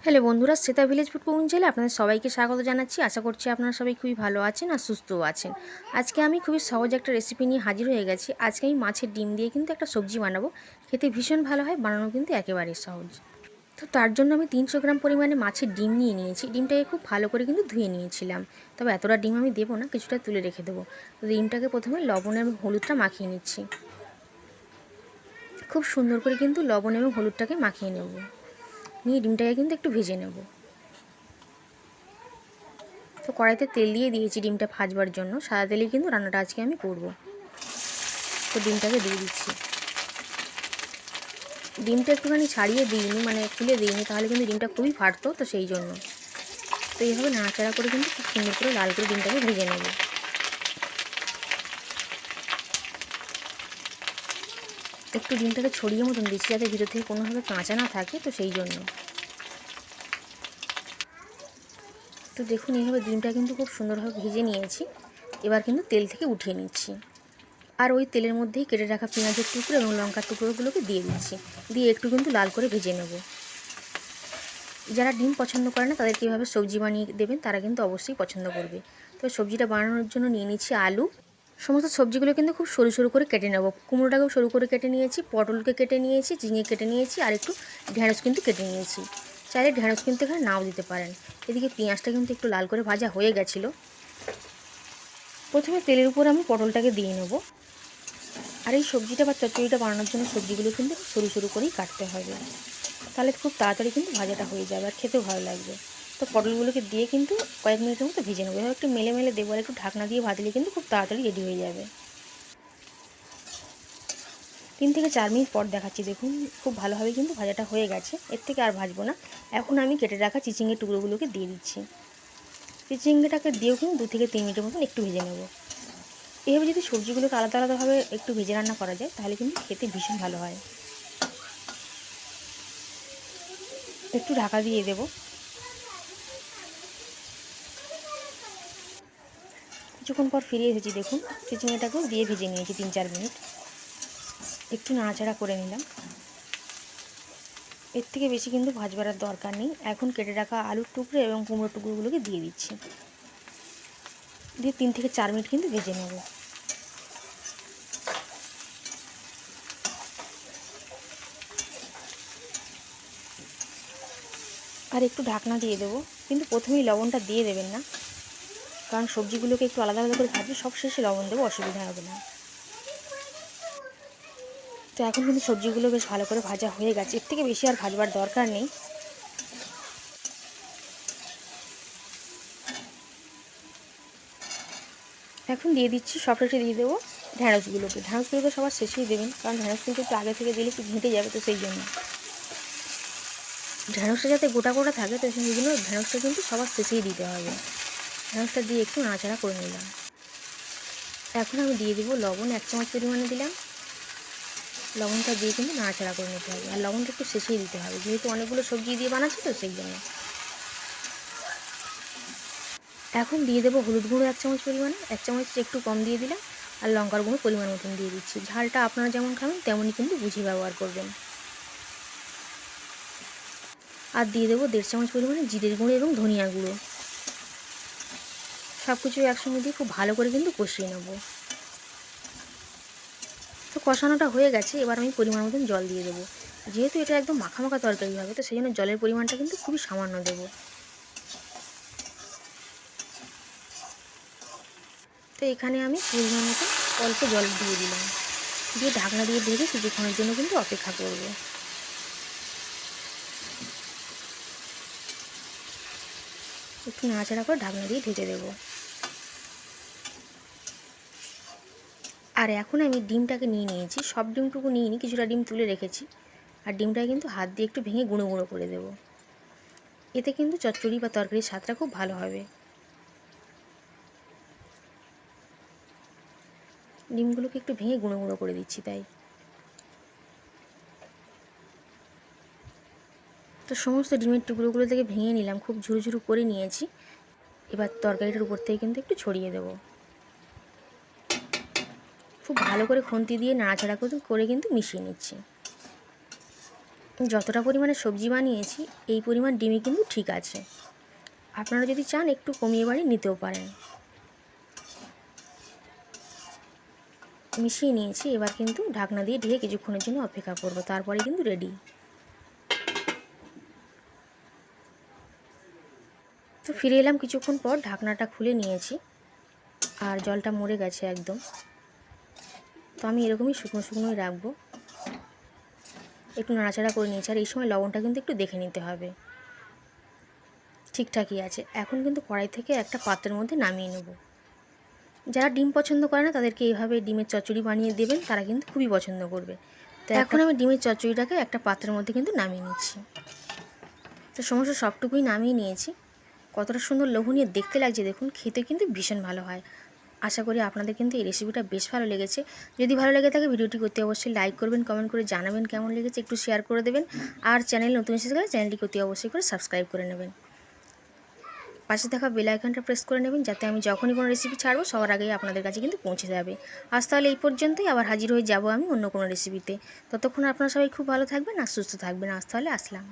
Hello বন্ধুরা, Shweta village food cooking চ্যানেলে আপনাদের সবাইকে স্বাগত জানাচ্ছি। আশা করছি আপনারা সবাই খুবই ভালো আছেন আর সুস্থও আছেন। আজকে আমি খুবই সহজ একটা রেসিপি নিয়ে হাজির হয়ে গেছি। আজকে আমি মাছের ডিম দিয়ে কিন্তু একটা সবজি বানাবো। খেতে ভীষণ ভালো হয়, বানানো কিন্তু একেবারেই সহজ। তো তার জন্য আমি 300 গ্রাম পরিমাণে মাছের ডিম নিয়ে নিয়েছি। ডিমটাকে খুব ভালো করে কিন্তু ধুয়ে নিয়েছিলাম। তবে এতটা ডিম আমি দেবো না, কিছুটা তুলে রেখে দেবো। তো ডিমটাকে প্রথমে লবণ এবং হলুদটা মাখিয়ে নিচ্ছি। খুব সুন্দর করে কিন্তু লবণ এবং হলুদটাকে মাখিয়ে নেব। নিয়ে ডিমটাকে কিন্তু একটু ভেজে নেব। তো কড়াইতে তেল দিয়ে দিয়েছি ডিমটা ভাজবার জন্য। সাদা তেলেই কিন্তু রান্নাটা আজকে আমি করব। তো ডিমটাকে দিয়ে দিচ্ছি। ডিমটা একটুখানি ছাড়িয়ে দিইনি, মানে খুলে দিইনি, তাহলে কিন্তু ডিমটা খুবই ফাটতো, তো সেই জন্য। তো এইভাবে নাড়াচাড়া করে কিন্তু খুব সুন্দর করে লাল করে ডিমটাকে ভেজে নেব। একটু ডিমটাকে ছড়িয়ে মতন দিচ্ছি যাতে ভিতর থেকে কোনোভাবে কাঁচা না থাকে, তো সেই জন্য। তো দেখুন, এইভাবে ডিমটা কিন্তু খুব সুন্দরভাবে ভেজে নিয়েছি। এবার কিন্তু তেল থেকে উঠিয়ে নিচ্ছি। আর ওই তেলের মধ্যেই কেটে রাখা পেঁয়াজের টুকরো এবং লঙ্কার টুকরোগুলোকে দিয়ে দিচ্ছি। দিয়ে একটু কিন্তু লাল করে ভেজে নেব। যারা ডিম পছন্দ করে না তাদেরকে কীভাবে সবজি বানিয়ে দেবেন, তারা কিন্তু অবশ্যই পছন্দ করবে। তো সবজিটা বানানোর জন্য নিয়ে নিচ্ছি আলু। সমস্ত সবজিগুলো কিন্তু খুব সরু সরু করে কেটে নেব। কুমড়োটাকেও সরু করে কেটে নিয়েছি, পটলকে কেটে নিয়েছি, ঝিঙে কেটে নিয়েছি, আর একটু ঢেঁড়স কিন্তু কেটে নিয়েছি। চাইলে ঢেঁড়স কিন্তু এখানে নাও দিতে পারেন। এদিকে পেঁয়াজটা কিন্তু একটু লাল করে ভাজা হয়ে গেছিলো। প্রথমে তেলের উপর আমি পটলটাকে দিয়ে নেব। আর এই সবজিটা বা চচ্চড়িটা বানানোর জন্য সবজিগুলো কিন্তু সরু সরু করেই কাটতে হবে, তাহলে খুব তাড়াতাড়ি কিন্তু ভাজাটা হয়ে যাবে আর খেতেও ভালো লাগবে। তো পটলগুলোকে দিয়ে কিন্তু কয়েক মিনিটের মতো ভেজে নেবো। এবার একটু মেলে মেলে দেবো, আর একটু ঢাকনা দিয়ে ভাজলে কিন্তু খুব তাড়াতাড়ি রেডি হয়ে যাবে। 3 থেকে 4 মিনিট পর দেখাচ্ছি। দেখুন, খুব ভালোভাবে কিন্তু ভাজাটা হয়ে গেছে। এর থেকে আর ভাজবো না। এখন আমি কেটে রাখা চিচিঙ্গের টুকরোগুলোকে দিয়ে দিচ্ছি। চিচিঙ্গেটাকে দিয়েও কিন্তু 2 থেকে 3 মিনিটের মতন একটু ভেজে নেব। এভাবে যদি সবজিগুলোকে আলাদা আলাদাভাবে একটু ভেজে রান্না করা যায়, তাহলে কিন্তু খেতে ভীষণ ভালো হয়। একটু ঢাকা দিয়ে দেবো। কিছুক্ষণ পর ফিরে এসেছি। দেখুন, চিচিঙ্গাটাকেও দিয়ে ভেজে নিয়েছি 3-4 মিনিট। একটু নাড়াচাড়া করে নিলাম। এর থেকে বেশি কিন্তু ভাজবার আর দরকার নেই। এখন কেটে রাখা আলুর টুকরো এবং কুমড়োর টুকরোগুলোকে দিয়ে দিচ্ছি। দিয়ে 3 থেকে 4 মিনিট কিন্তু ভেজে নেব। আর একটু ঢাকনা দিয়ে দেবো। কিন্তু প্রথমেই লবণটা দিয়ে দেবেন না, কারণ সবজিগুলোকে একটু আলাদা আলাদা করে ভাজলে সব শেষে লবণ দেবো, অসুবিধা হবে না। তো এখন কিন্তু সবজিগুলো বেশ ভালো করে ভাজা হয়ে গেছে। এর থেকে বেশি আর ভাজবার দরকার নেই। এখন দিয়ে দিচ্ছি, সব শেষে দিয়ে দেবো ঢ্যাঁড়সগুলোকে। ঢ্যাঁড়সগুলোকে সবার শেষেই দেবেন, কারণ ঢ্যাঁড়স কিন্তু একটু আগে থেকে দিলে একটু ঘেঁটে যাবে, তো সেই জন্য। ঢ্যাঁড়সটা যাতে গোটা গোটা থাকে, তো সেই জন্য ঢ্যাঁড়সটা কিন্তু সবার শেষেই দিতে হবে। ঢ্যাঁড়সটা দিয়ে একটু নাড়াচাড়া করে নিলাম। এখন আমি দিয়ে দেবো লবণ। 1 চামচ পরিমাণে দিলাম। লবণটা দিয়ে কিন্তু নাড়াচাড়া করে নিতে হবে, আর লবণটা একটু শেষেই দিতে হবে, যেহেতু অনেকগুলো সবজি দিয়ে বানাচ্ছি, তো সেই জন্য। এখন দিয়ে দেবো হলুদ গুঁড়ো 1 চামচ পরিমাণে। 1 চামচ একটু কম দিয়ে দিলাম। আর লঙ্কার গুঁড়ো পরিমাণ মতন দিয়ে দিচ্ছি। ঝালটা আপনারা যেমন খাবেন তেমনই কিন্তু বুঝে ব্যবহার করবেন। আর দিয়ে দেবো 1.5 চামচ পরিমাণে জিরের গুঁড়ো এবং ধনিয়া গুঁড়ো। সব কিছু একসঙ্গে দিয়ে খুব ভালো করে কিন্তু কষিয়ে নেব। তো কষানোটা হয়ে গেছে। এবার আমি পরিমাণ মতন জল দিয়ে দেবো। যেহেতু এটা একদম মাখা মাখা তরকারি হবে, তো সেই জন্য জলের পরিমাণটা কিন্তু খুবই সামান্য দেবো। তো এখানে আমি পরিমাণ মতো অল্প জল দিয়ে দিলাম। দিয়ে ঢাকনা দিয়ে ঢেকে কিছুক্ষণের জন্য কিন্তু অপেক্ষা করব। একটু নাড়াচাড়া করে ঢাকনা দিয়ে ঢেকে দেবো। আর এখন আমি ডিমটাকে নিয়ে নিয়েছি। সব ডিমটুকু নিইনি, কিছুটা ডিম তুলে রেখেছি। আর ডিমটাকে কিন্তু হাত দিয়ে একটু ভেঙে গুঁড়ো গুঁড়ো করে দেবো। এতে কিন্তু চচ্চড়ি বা তরকারির স্বাদটা খুব ভালো হবে। ডিমগুলোকে একটু ভেঙে গুঁড়ো গুঁড়ো করে দিচ্ছি তাই। তো সমস্ত ডিমের টুকরোগুলো থেকে ভেঙে নিলাম, খুব ঝুরু ঝুরু করে নিয়েছি। এবার তরকারিটার উপর থেকে কিন্তু একটু ছড়িয়ে দেবো। খুব ভালো করে খুন্তি দিয়ে নাড়াচাড়া করে কিন্তু মিশিয়ে নিচ্ছি। যতটা পরিমাণে সবজি বানিয়েছি এই পরিমাণ ডিমই কিন্তু ঠিক আছে। আপনারা যদি চান একটু কমিয়ে বাড়িয়ে নিতেও পারেন। মিশিয়ে নিয়েছি, এবার কিন্তু ঢাকনা দিয়ে ঢেকে কিছুক্ষণের জন্য অপেক্ষা করব, তারপরে কিন্তু রেডি। তো ফিরে এলাম কিছুক্ষণ পর, ঢাকনাটা খুলে নিয়েছি আর জলটা মরে গেছে একদম। তো আমি এরকমই শুকনো শুকনোই রাখবো। একটু নাড়াচাড়া করে নিয়েছি, আর এই সময় লবণটা কিন্তু একটু দেখে নিতে হবে। ঠিকঠাকই আছে। এখন কিন্তু কড়াই থেকে একটা পাত্রের মধ্যে নামিয়ে নেব। যারা ডিম পছন্দ করে না তাদেরকে এইভাবে ডিমের চচ্চড়ি বানিয়ে দেবেন, তারা কিন্তু খুবই পছন্দ করবে। তো এখন আমি ডিমের চচ্চড়িটাকে একটা পাত্রের মধ্যে কিন্তু নামিয়ে নিচ্ছি। তো সমস্ত সবটুকুই নামিয়ে নিয়েছি। কতটা সুন্দর লোভনীয় দেখতে লাগছে দেখুন, খেতে কিন্তু ভীষণ ভালো হয়। আশা করি আপনাদের কিন্তু এই রেসিপিটা বেশ ভালো লেগেছে। যদি ভালো লেগে থাকে ভিডিওটি করতে অবশ্যই লাইক করবেন, কমেন্ট করে জানাবেন কেমন লেগেছে, একটু শেয়ার করে দেবেন। আর চ্যানেল নতুন এসে গেলে চ্যানেলটি করতে অবশ্যই করে সাবস্ক্রাইব করে নেবেন। পাশে থাকা বেল আইকনটা প্রেস করে নেবেন, যাতে আমি যখনই কোনো রেসিপি ছাড়বো সবার আগেই আপনাদের কাছে কিন্তু পৌঁছে যাবে। আজ তাহলে এই পর্যন্তই, আবার হাজির হয়ে যাব আমি অন্য কোনো রেসিপিতে। ততক্ষণ আপনারা সবাই খুব ভালো থাকবেন আর সুস্থ থাকবেন। আজ তাহলে আসলাম।